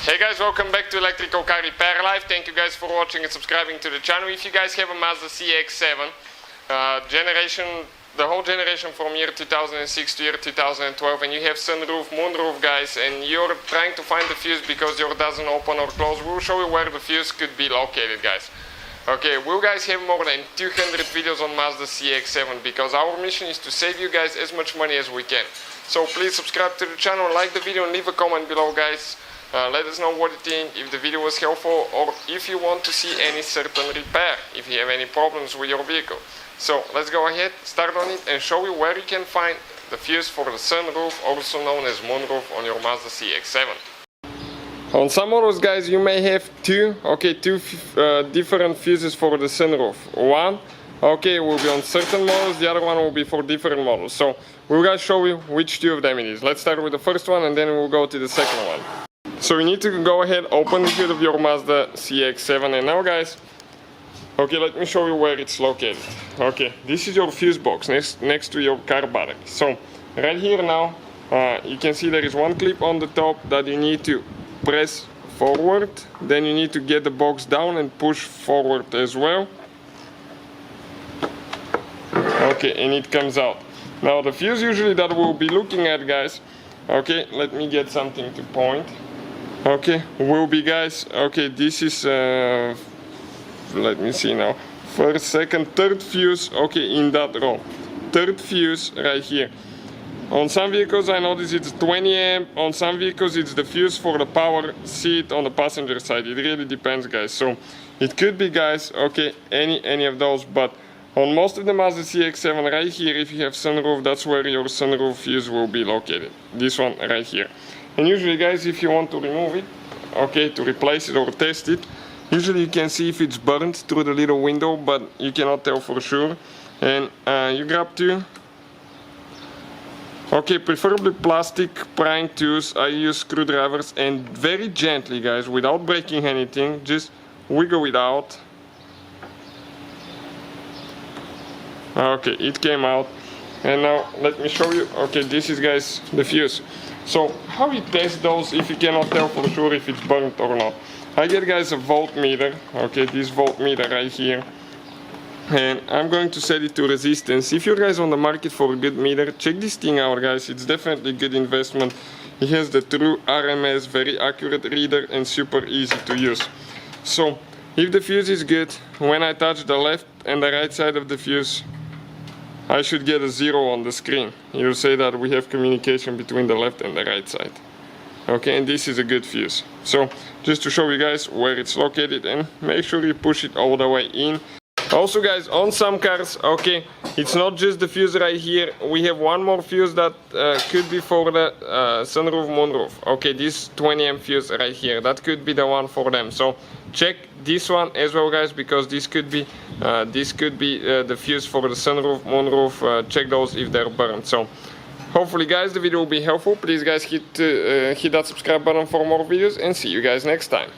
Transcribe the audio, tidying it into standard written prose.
Hey guys, welcome back to Electrical Car Repair Live. Thank you guys for watching and subscribing to the channel. If you guys have a Mazda CX-7 the whole generation from year 2006 to year 2012, and you have Sunroof Moonroof, guys, and you're trying to find the fuse because your doesn't open or close, we'll show you where the fuse could be located, guys. Okay, we'll guys have more than 200 videos on Mazda CX-7 because our mission is to save you guys as much money as we can. So please subscribe to the channel, like the video, and leave a comment below, guys. Let us know what you think, if the video was helpful, or if you want to see any certain repair, if you have any problems with your vehicle. So let's go ahead, start on it, and show you where you can find the fuse for the sunroof, also known as moonroof, on your Mazda CX-7. On some models, guys, you may have two different fuses for the sunroof. One, will be on certain models, the other one will be for different models. So we'll guys show you which two of them it is. Let's start with the first one and then we'll go to the second one. So you need to go ahead, open the hood of your Mazda CX-7, and now, guys, let me show you where it's located. This is your fuse box next to your car battery. So right here now, you can see there is one clip on the top that you need to press forward. Then you need to get the box down and push forward as well. And it comes out. Now the fuse usually that we'll be looking at, guys, let me get something to point. Will be, guys, this is let me see now, first, second, third fuse, in that row. Third fuse right here. On some vehicles I notice it's 20 amp, on some vehicles it's the fuse for the power seat on the passenger side. It really depends, guys. So it could be, guys, any of those, but on most of the Mazda CX-7 right here, if you have sunroof, that's where your sunroof fuse will be located. This one right here. And usually, guys, if you want to remove it, to replace it or test it, usually you can see if it's burnt through the little window, but you cannot tell for sure. And you grab two. Preferably plastic prying tools. I use screwdrivers, and very gently, guys, without breaking anything, just wiggle it out. It came out. And now let me show you. This is, guys, the fuse. So how you test those if you cannot tell for sure if it's burnt or not? I get, guys, a voltmeter. This voltmeter right here. And I'm going to set it to resistance. If you're guys on the market for a good meter, check this thing out, guys. It's definitely a good investment. It has the true RMS, very accurate reader, and super easy to use. So if the fuse is good, when I touch the left and the right side of the fuse, I should get a 0 on the screen. You'll say that we have communication between the left and the right side. And this is a good fuse. So just to show you guys where it's located, and make sure you push it all the way in. Also, guys, on some cars, it's not just the fuse right here. We have one more fuse that could be for the sunroof moonroof. This 20 amp fuse right here, that could be the one for them. So check this one as well, guys, because this could be the fuse for the sunroof moonroof. Check those if they're burnt. So hopefully, guys, the video will be helpful. Please, guys, hit that subscribe button for more videos, and see you guys next time.